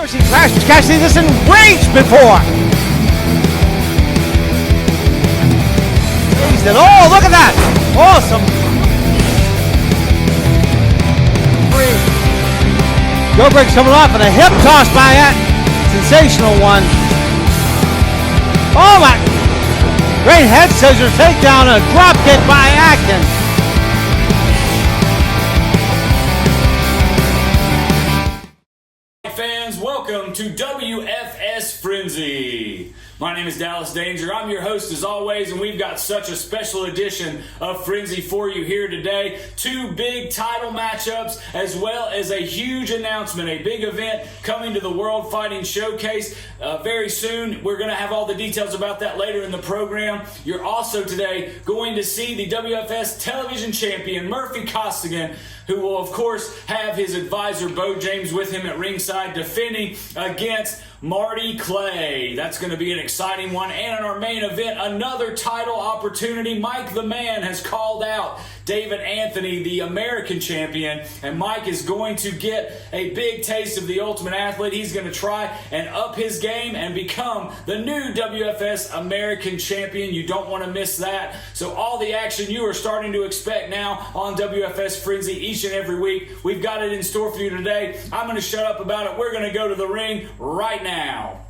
seen Cassidy this enraged before. Oh, look at that! Awesome. Joe breaks someone off and a hip toss by that. Sensational one. Oh my! Great head scissors takedown, a drop kick by Atkins. Fans, welcome to WFS Frenzy. My name is Dallas Danger. I'm your host as always, and we've got such a special edition of Frenzy for you here today. Two big title matchups, as well as a huge announcement, a big event coming to the World Fighting Showcase very soon. We're going to have all the details about that later in the program. You're also today going to see the WFS television champion, Murphy Costigan, who will, of course, have his advisor, Bo James, with him at ringside, defending against Marty Clay. That's going to be an exciting one. And in our main event, another title opportunity. Mike the Man has called out David Anthony, the American champion, and Mike is going to get a big taste of the Ultimate Athlete. He's going to try and up his game and become the new WFS American champion. You don't want to miss that. So all the action you are starting to expect now on WFS Frenzy each and every week. We've got it in store for you today. I'm going to shut up about it. We're going to go to the ring right now.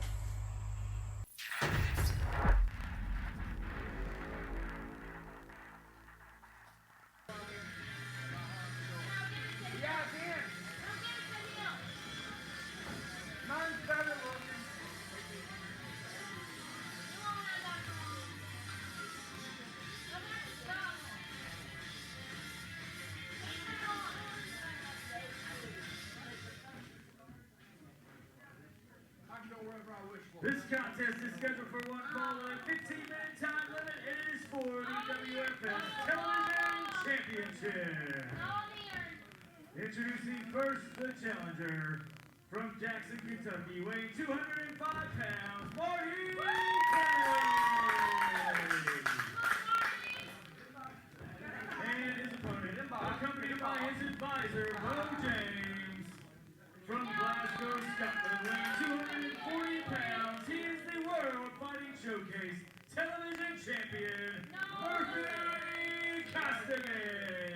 This contest is scheduled for one fall with a 15-minute time limit. It is for the WFS Television Championship. Introducing first the challenger from Jackson, Kentucky, weighing 205 pounds, Marty Clay. And his opponent, accompanied by his advisor, Bo James, from Glasgow, Scotland, weighing 240 pounds. He is the World Fighting Showcase television champion, Murphy Costigan.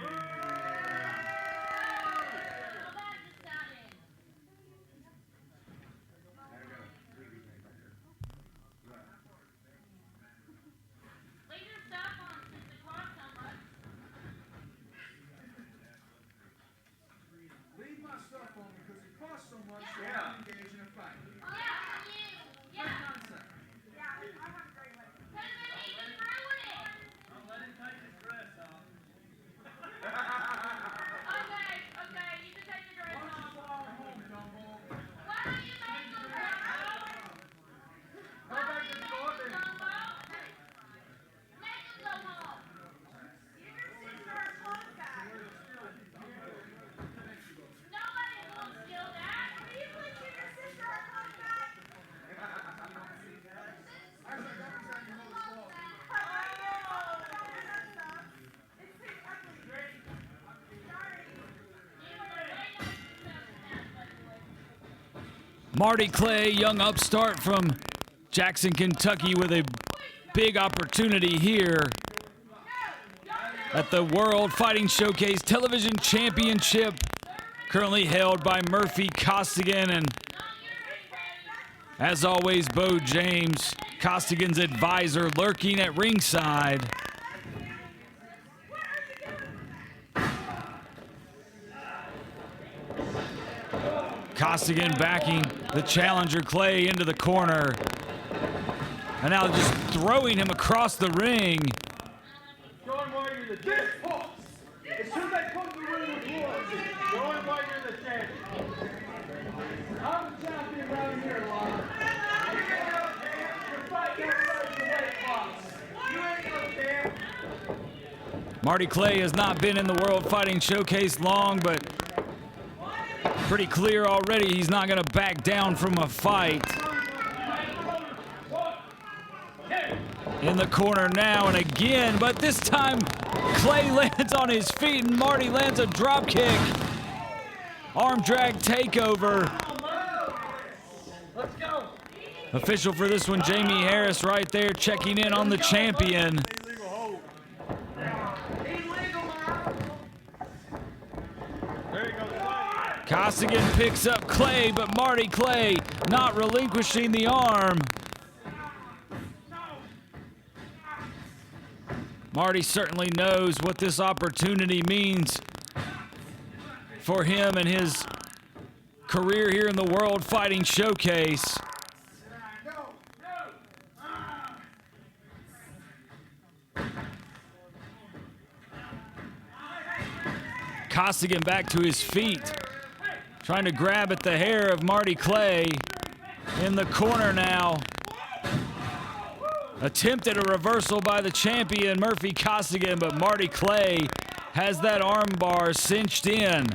Leave my stuff on because it costs so much to engage in a fight. Marty Clay, young upstart from Jackson, Kentucky, with a big opportunity here at the World Fighting Showcase Television Championship, currently held by Murphy Costigan. And as always, Bo James, Costigan's advisor, lurking at ringside. Costigan backing the challenger Clay into the corner. And now just throwing him across the ring. Going while you're the champ. As soon as I come to the ring with gloves, going while you're the champion. I'm the champion around here, Lon. You're fighting outside the weight class. You ain't no champ. Marty Clay has not been in the World Fighting Showcase long, but pretty clear already he's not going to back down from a fight. In the corner now and again, but this time Clay lands on his feet and Marty lands a drop kick. Arm drag takeover. Official for this one, Jamie Harris, right there, checking in on the champion. Costigan picks up Clay, but Marty Clay not relinquishing the arm. Marty certainly knows what this opportunity means for him and his career here in the World Fighting Showcase. Costigan back to his feet, trying to grab at the hair of Marty Clay. In the corner now. Attempted a reversal by the champion, Murphy Costigan, but Marty Clay has that arm bar cinched in.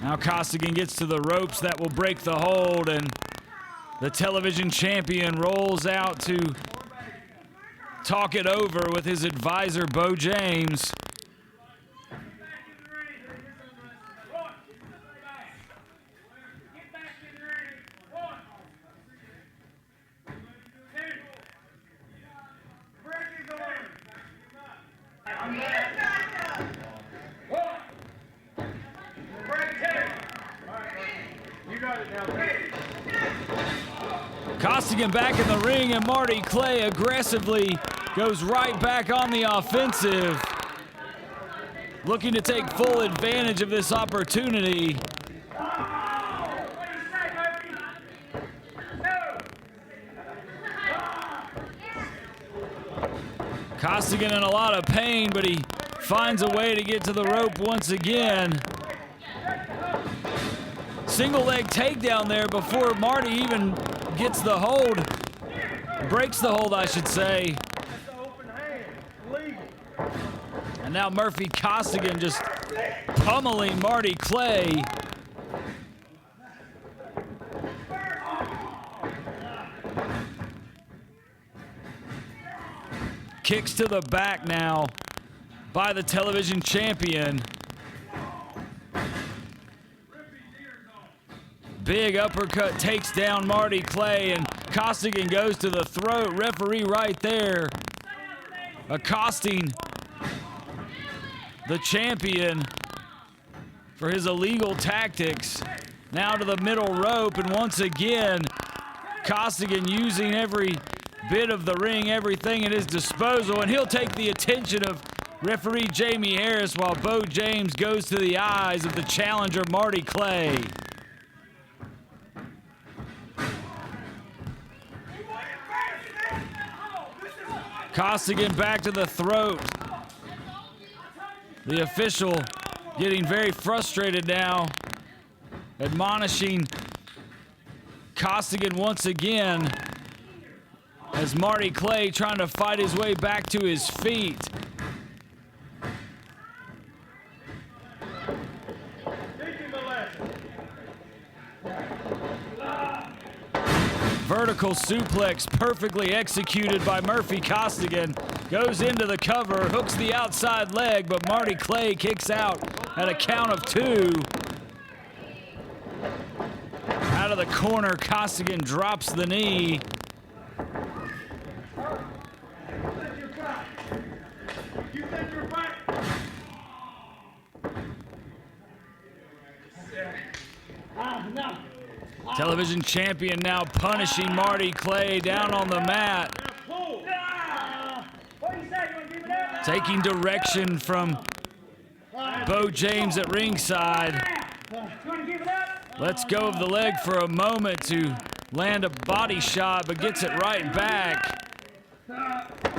Now Costigan gets to the ropes that will break the hold, and the television champion rolls out to talk it over with his advisor, Bo James. Costigan back in the ring, and Marty Clay aggressively goes right back on the offensive, looking to take full advantage of this opportunity. Costigan in a lot of pain, but he finds a way to get to the rope once again. Single leg takedown there before Marty even gets the hold. Breaks the hold, I should say. And now Murphy Costigan just pummeling Marty Clay. Kicks to the back now by the television champion. Big uppercut takes down Marty Clay, and Costigan goes to the throat. Referee right there accosting the champion for his illegal tactics. Now to the middle rope, and once again, Costigan using every bit of the ring, everything at his disposal, and he'll take the attention of referee Jamie Harris while Bo James goes to the eyes of the challenger Marty Clay. Costigan back to the throat. The official getting very frustrated now, admonishing Costigan once again as Marty Clay trying to fight his way back to his feet. Vertical suplex perfectly executed by Murphy Costigan. Goes into the cover, hooks the outside leg, but Marty Clay kicks out at a count of 2. Out of the corner, Costigan drops the knee. Television champion now punishing Marty Clay down on the mat. Taking direction from Bo James at ringside. Lets go of the leg for a moment to land a body shot, but gets it right back.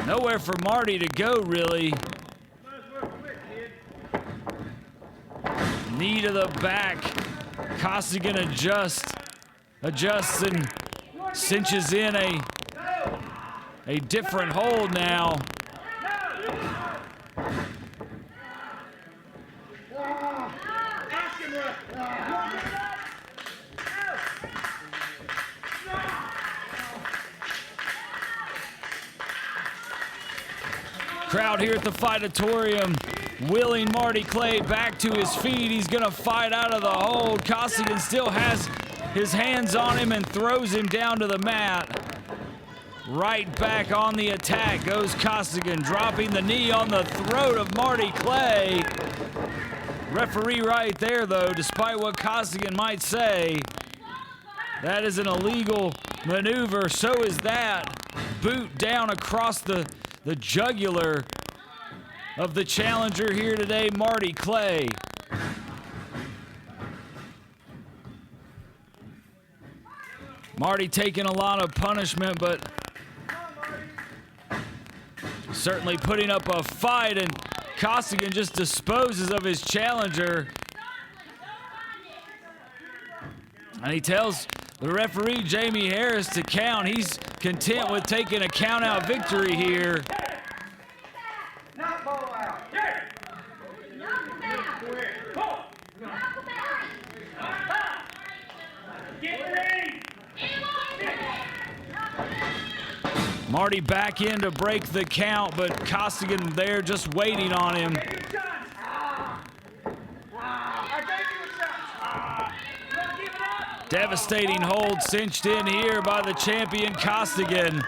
Nowhere for Marty to go, really. Knee to the back. Costigan adjusts and cinches in a different hold now. Crowd here at the Fightatorium willing Marty Clay back to his feet. He's going to fight out of the hold. Costigan still has his hands on him and throws him down to the mat. Right back on the attack goes Costigan, dropping the knee on the throat of Marty Clay. Referee right there, though, despite what Costigan might say, that is an illegal maneuver. So is that boot down across the jugular of the challenger here today, Marty Clay. Marty taking a lot of punishment, but certainly putting up a fight, and Costigan just disposes of his challenger. And he tells the referee, Jamie Harris, to count. He's content with taking a count-out victory here. Not ball out. Get ready. Marty back in to break the count, but Costigan there just waiting on him. I gave you a shot. Don't give it up. Devastating hold cinched in here by the champion Costigan.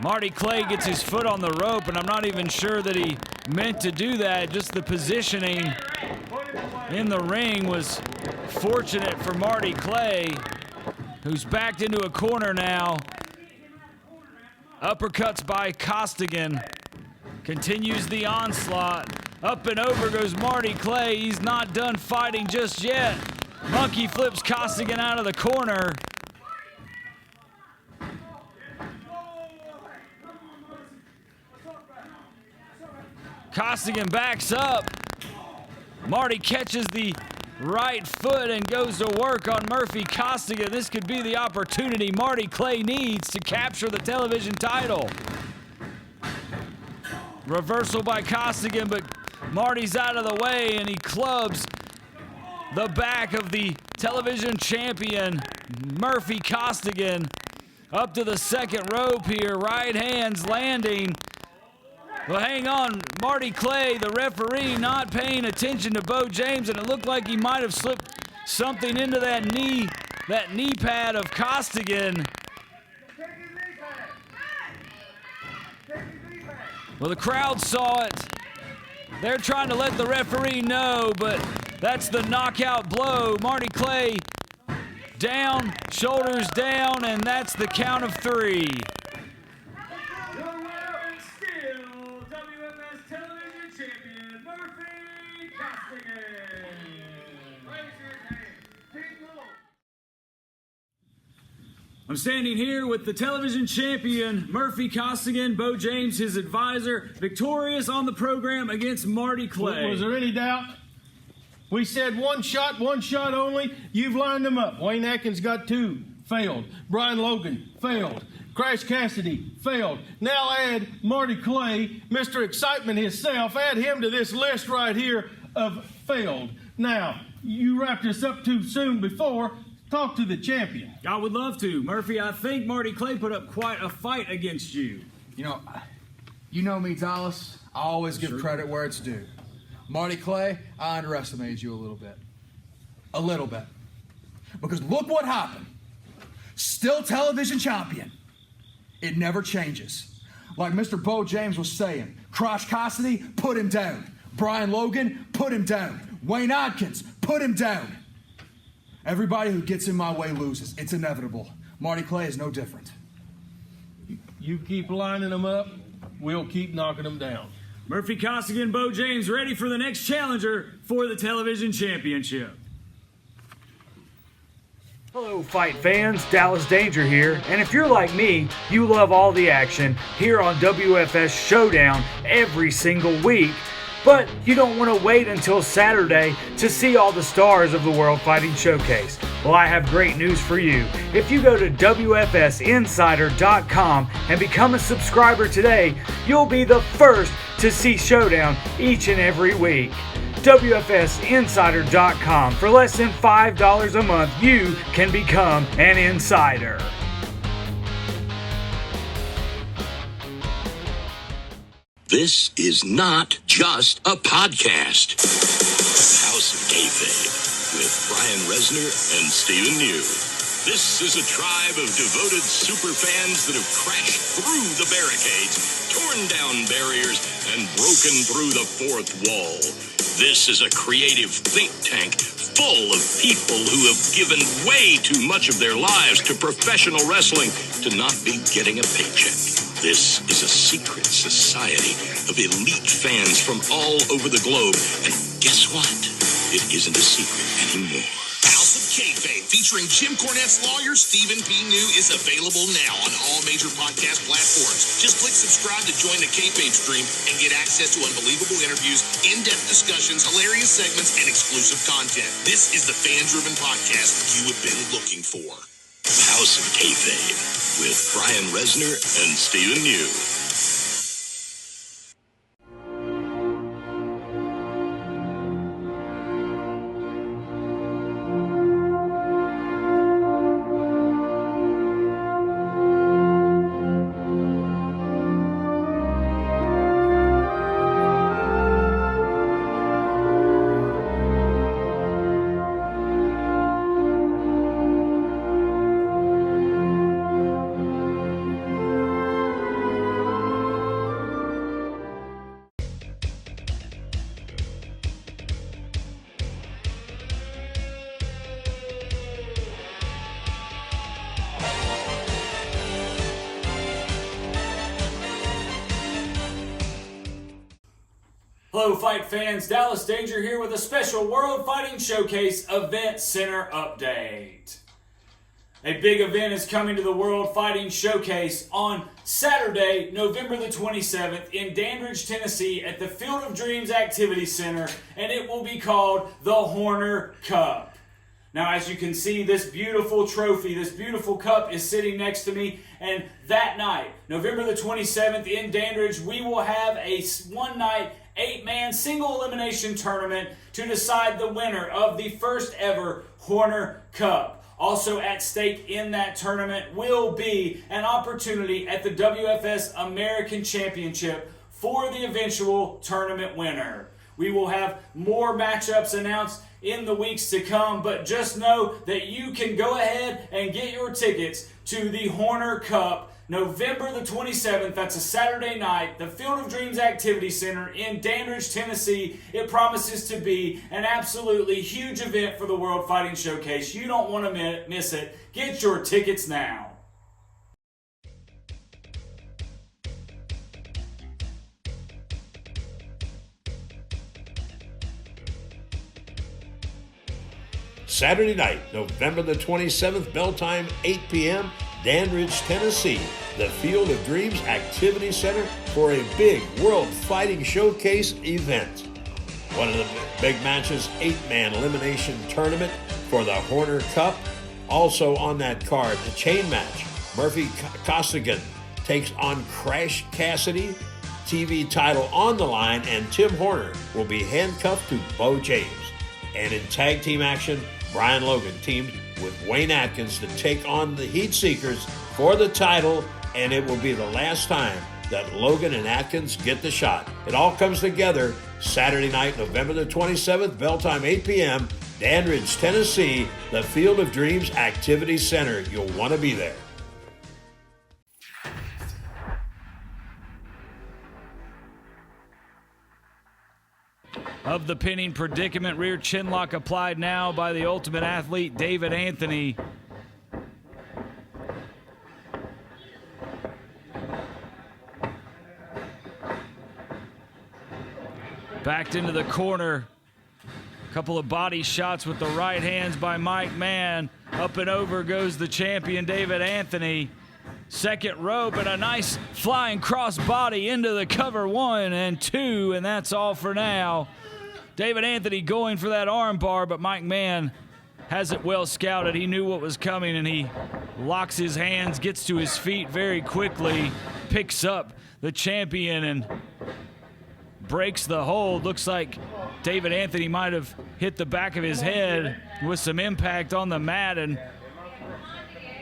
Marty Clay gets his foot on the rope, and I'm not even sure that he meant to do that. Just the positioning in the ring was fortunate for Marty Clay, who's backed into a corner now. Uppercuts by Costigan. Continues the onslaught. Up and over goes Marty Clay. He's not done fighting just yet. Monkey flips Costigan out of the corner. Costigan backs up. Marty catches the right foot and goes to work on Murphy Costigan. This could be the opportunity Marty Clay needs to capture the television title. Reversal by Costigan, but Marty's out of the way, and he clubs the back of the television champion, Murphy Costigan, up to the second rope here. Right hands landing. Well, hang on, Marty Clay, the referee, not paying attention to Bo James, and it looked like he might have slipped something into that knee pad of Costigan. Well, the crowd saw it. They're trying to let the referee know, but that's the knockout blow. Marty Clay down, shoulders down, and that's the count of 3. I'm standing here with the television champion, Murphy Costigan, Bo James, his advisor, victorious on the program against Marty Clay. Was there any doubt? We said one shot only. You've lined them up. Wayne Atkins got 2, failed. Brian Logan, failed. Crash Cassidy, failed. Now add Marty Clay, Mr. Excitement himself. Add him to this list right here of failed. Now, you wrapped us up too soon before. Talk to the champion. I would love to. Murphy, I think Marty Clay put up quite a fight against you. You know me, Dallas. I always give credit where it's due. Marty Clay, I underestimated you a little bit. A little bit. Because look what happened. Still television champion. It never changes. Like Mr. Bo James was saying, Crash Cassidy, put him down. Brian Logan, put him down. Wayne Atkins, put him down. Everybody who gets in my way loses. It's inevitable. Marty Clay is no different. You keep lining them up, we'll keep knocking them down. Murphy Costigan, Bo James, ready for the next challenger for the television championship. Hello, fight fans. Dallas Danger here. And if you're like me, you love all the action here on WFS Showdown every single week. But you don't want to wait until Saturday to see all the stars of the World Fighting Showcase. Well, I have great news for you. If you go to WFSinsider.com and become a subscriber today, you'll be the first to see Showdown each and every week. WFSinsider.com. For less than $5 a month, you can become an insider. This is not just a podcast. House of Kayfabe with Brian Resner and Stephen New. This is a tribe of devoted super fans that have crashed through the barricades, torn down barriers, and broken through the fourth wall. This is a creative think tank full of people who have given way too much of their lives to professional wrestling to not be getting a paycheck. This is a secret society of elite fans from all over the globe. And guess what? It isn't a secret anymore. House of Kayfabe, featuring Jim Cornette's lawyer, Stephen P. New, is available now on all major podcast platforms. Just click subscribe to join the Kayfabe stream and get access to unbelievable interviews, in-depth discussions, hilarious segments, and exclusive content. This is the fan-driven podcast you have been looking for. House of Kayfabe with Brian Resner and Stephen New. Hello, Fight fans. Dallas Danger here with a special World Fighting Showcase Event Center update. A big event is coming to the World Fighting Showcase on Saturday, November the 27th in Dandridge, Tennessee at the Field of Dreams Activity Center, and it will be called the Horner Cup. Now, as you can see, this beautiful trophy, this beautiful cup is sitting next to me, and that night, November the 27th in Dandridge, we will have a one-night 8-man single elimination tournament to decide the winner of the first ever Horner Cup. Also at stake in that tournament will be an opportunity at the WFS American Championship for the eventual tournament winner. We will have more matchups announced in the weeks to come, but just know that you can go ahead and get your tickets to the Horner Cup November the 27th, that's a Saturday night, the Field of Dreams Activity Center in Dandridge, Tennessee. It promises to be an absolutely huge event for the World Fighting Showcase. You don't want to miss it. Get your tickets now. Saturday night, November the 27th, bell time, 8 p.m., Dandridge, Tennessee, the Field of Dreams Activity Center for a big World Fighting Showcase event. One of the big matches, 8-man elimination tournament for the Horner Cup. Also on that card, the chain match, Murphy Costigan takes on Crash Cassidy. TV title on the line, and Tim Horner will be handcuffed to Bo James. And in tag team action, Brian Logan teamed with Wayne Atkins to take on the Heat Seekers for the title, and it will be the last time that Logan and Atkins get the shot. It all comes together Saturday night, November the 27th, bell time 8 p.m., Dandridge, Tennessee, the Field of Dreams Activity Center. You'll want to be there. Of the pinning predicament, rear chin lock applied now by the Ultimate Athlete, David Anthony. Backed into the corner. Couple of body shots with the right hands by Mike Mann. Up and over goes the champion, David Anthony. Second rope and a nice flying cross body into the cover 1 and 2, and that's all for now. David Anthony going for that arm bar, but Mike Mann has it well scouted. He knew what was coming, and he locks his hands, gets to his feet very quickly, picks up the champion, and breaks the hold. Looks like David Anthony might have hit the back of his head with some impact on the mat, and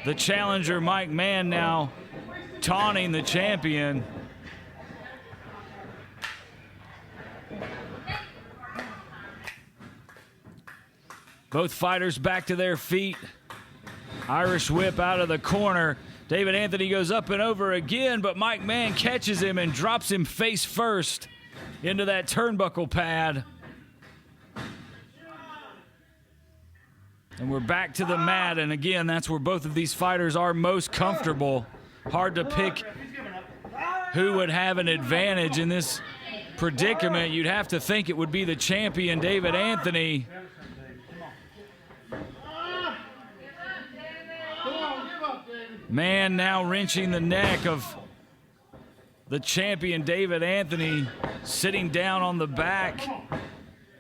the challenger, Mike Mann, now taunting the champion. Both fighters back to their feet. Irish whip out of the corner. David Anthony goes up and over again, but Mike Mann catches him and drops him face first into that turnbuckle pad. And we're back to the mat, and again, that's where both of these fighters are most comfortable. Hard to pick who would have an advantage in this predicament. You'd have to think it would be the champion, David Anthony. Man now wrenching the neck of the champion, David Anthony, sitting down on the back,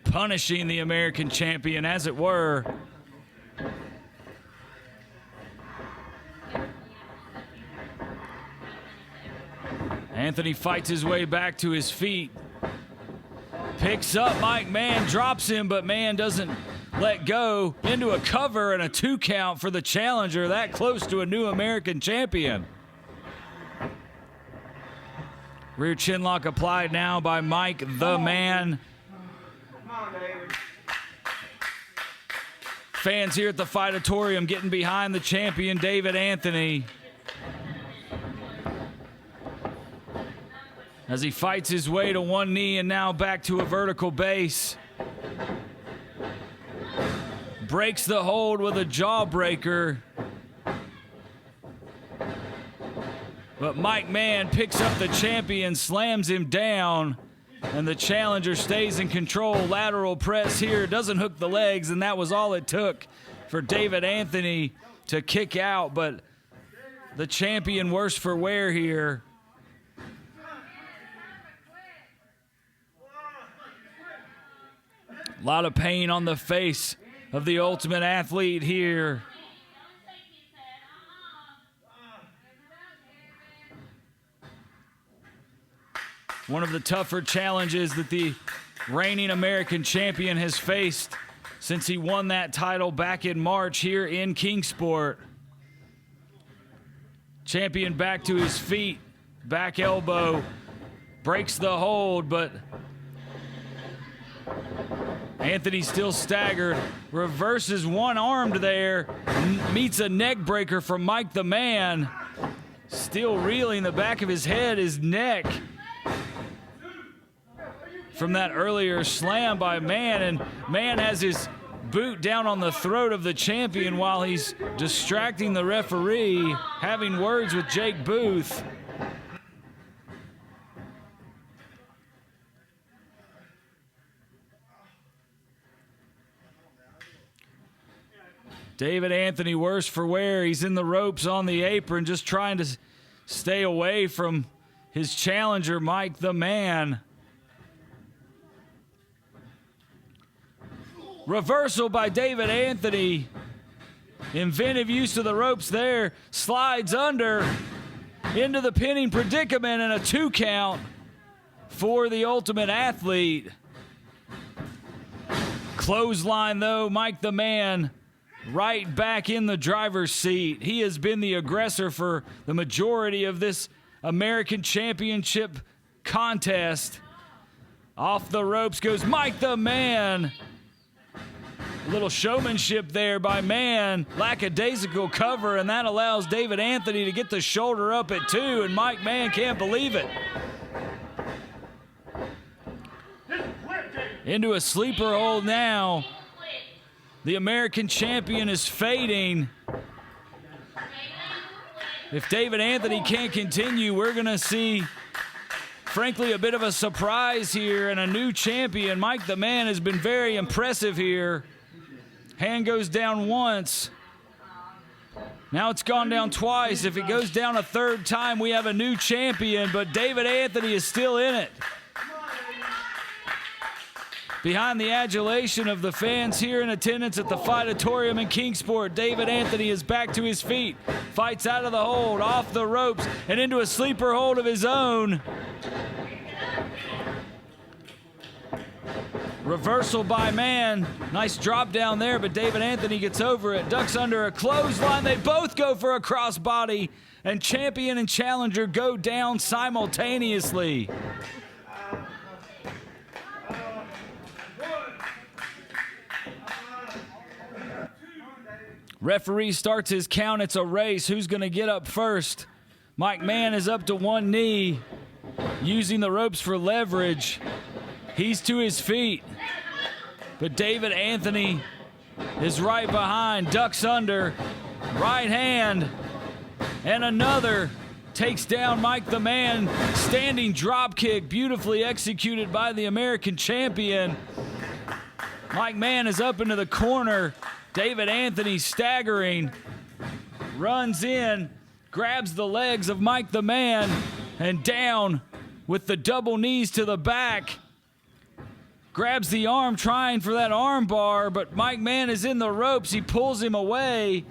punishing the American champion, as it were. Anthony fights his way back to his feet. Picks up Mike Mann, drops him, but Mann doesn't let go. Into a cover and a 2 count for the challenger, that close to a new American champion. Rear chin lock applied now by Mike the Man. Fans here at the Fightatorium getting behind the champion, David Anthony, as he fights his way to one knee and now back to a vertical base. Breaks the hold with a jawbreaker. But Mike Mann picks up the champion, slams him down, and the challenger stays in control. Lateral press here, doesn't hook the legs, and that was all it took for David Anthony to kick out. But the champion worse for wear here. A lot of pain on the face of the Ultimate Athlete here. One of the tougher challenges that the reigning American champion has faced since he won that title back in March here in Kingsport. Champion back to his feet, back elbow, breaks the hold, but Anthony still staggered, reverses one-armed there, meets a neck breaker from Mike the Man. Still reeling, the back of his head, his neck, from that earlier slam by Mann, and Mann has his boot down on the throat of the champion while he's distracting the referee, having words with Jake Booth. David Anthony worse for wear. He's in the ropes on the apron, just trying to stay away from his challenger, Mike the Man. Reversal by David Anthony. Inventive use of the ropes there. Slides under into the pinning predicament, and a 2 count for the Ultimate Athlete. Clothesline though, Mike the Man right back in the driver's seat. He has been the aggressor for the majority of this American Championship contest. Off the ropes goes Mike the Man. A little showmanship there by Mann. Lackadaisical cover, and that allows David Anthony to get the shoulder up at 2, and Mike Mann can't believe it. Into a sleeper hold now. The American champion is fading. If David Anthony can't continue, we're going to see, frankly, a bit of a surprise here and a new champion. Mike the Man has been very impressive here. Hand goes down once. Now it's gone down twice. If it goes down a third time, we have a new champion, but David Anthony is still in it. Behind the adulation of the fans here in attendance at the Fightatorium in Kingsport, David Anthony is back to his feet, fights out of the hold, off the ropes, and into a sleeper hold of his own. Reversal by Mann. Nice drop down there, but David Anthony gets over it. Ducks under a clothesline. They both go for a crossbody, and champion and challenger go down simultaneously. Referee starts his count. It's a race. Who's going to get up first? Mike Mann is up to one knee, using the ropes for leverage. He's to his feet. But David Anthony is right behind, ducks under, right hand, and another takes down Mike the Man. Standing drop kick, beautifully executed by the American champion. Mike Mann is up into the corner. David Anthony staggering, runs in, grabs the legs of Mike the Man, and down with the double knees to the back. Grabs the arm, trying for that arm bar, but Mike Mann is in the ropes. He pulls him away.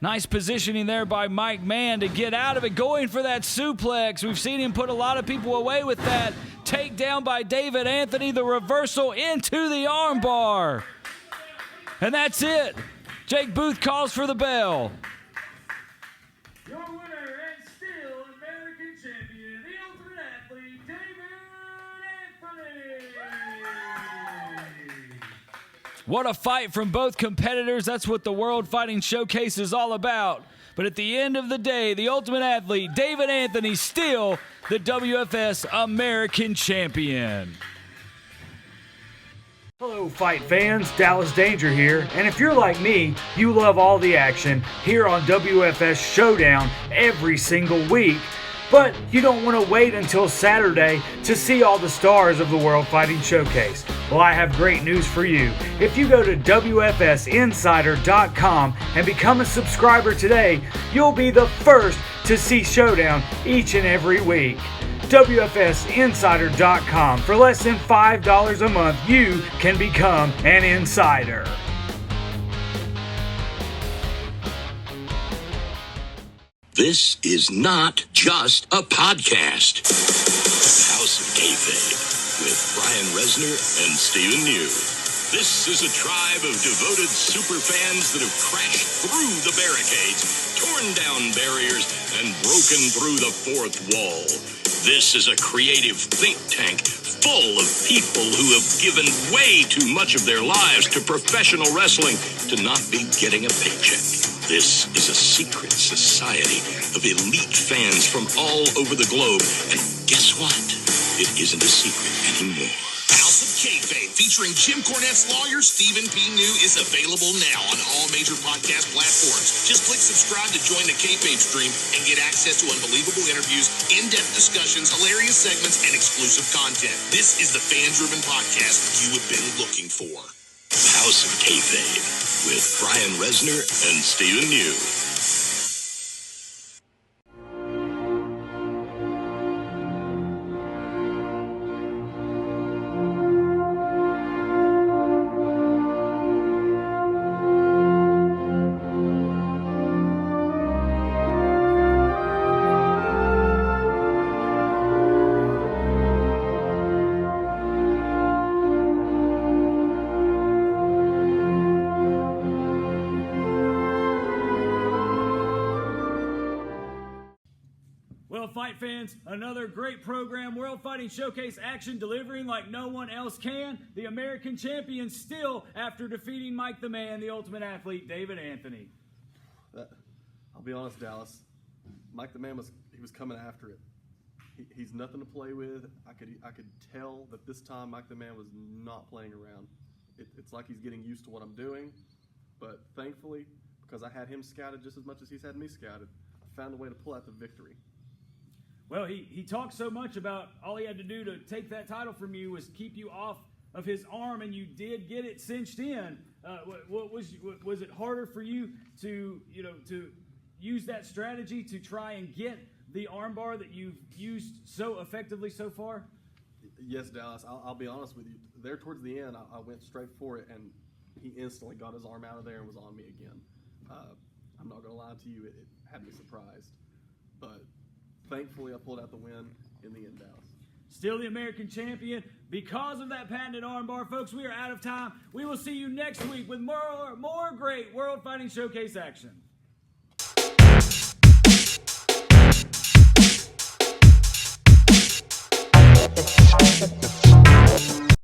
Nice positioning there by Mike Mann to get out of it, going for that suplex. We've seen him put a lot of people away with that. Takedown by David Anthony, the reversal into the arm bar. And that's it. Jake Booth calls for the bell. Your winner and still American champion, the Ultimate Athlete, David Anthony. What a fight from both competitors. That's what the World Fighting Showcase is all about. But at the end of the day, the Ultimate Athlete, David Anthony, still the WFS American champion. Hello, fight fans. Dallas Danger here. And if you're like me, you love all the action here on WFS Showdown every single week. But you don't want to wait until Saturday to see all the stars of the World Fighting Showcase. Well, I have great news for you. If you go to WFSinsider.com and become a subscriber today, you'll be the first to see Showdown each and every week. WFSinsider.com. For less than $5 a month, you can become an insider. This is not just a podcast. House of Kayfabe with Brian Resner and Stephen New. This is a tribe of devoted superfans that have crashed through the barricades, torn down barriers, and broken through the fourth wall. This is a creative think tank full of people who have given way too much of their lives to professional wrestling to not be getting a paycheck. This is a secret society of elite fans from all over the globe. And guess what? It isn't a secret anymore. House of Kayfabe, featuring Jim Cornette's lawyer, Stephen P. New, is available now on all major podcast platforms. Just click subscribe to join the Kayfabe stream and get access to unbelievable interviews, in-depth discussions, hilarious segments, and exclusive content. This is the fan-driven podcast you have been looking for. House of Kayfabe with Brian Resner and Stephen New. Fight fans, another great program. World Fighting Showcase action delivering like no one else can. The American champion still after defeating Mike the Man, the Ultimate Athlete, David Anthony. I'll be honest, Dallas. Mike the Man was coming after it. He's nothing to play with. I could tell that this time Mike the Man was not playing around. It's like he's getting used to what I'm doing. But thankfully, because I had him scouted just as much as he's had me scouted, I found a way to pull out the victory. Well, he talked so much about all he had to do to take that title from you was keep you off of his arm, and you did get it cinched in. Was it harder for you to use that strategy to try and get the armbar that you've used so effectively so far? Yes, Dallas. I'll be honest with you. There towards the end, I went straight for it, and he instantly got his arm out of there and was on me again. I'm not going to lie to you. It had me surprised. But thankfully, I pulled out the win in the end, Dallas. Still the American champion because of that patented armbar. Folks, we are out of time. We will see you next week with more great World Fighting Showcase action. The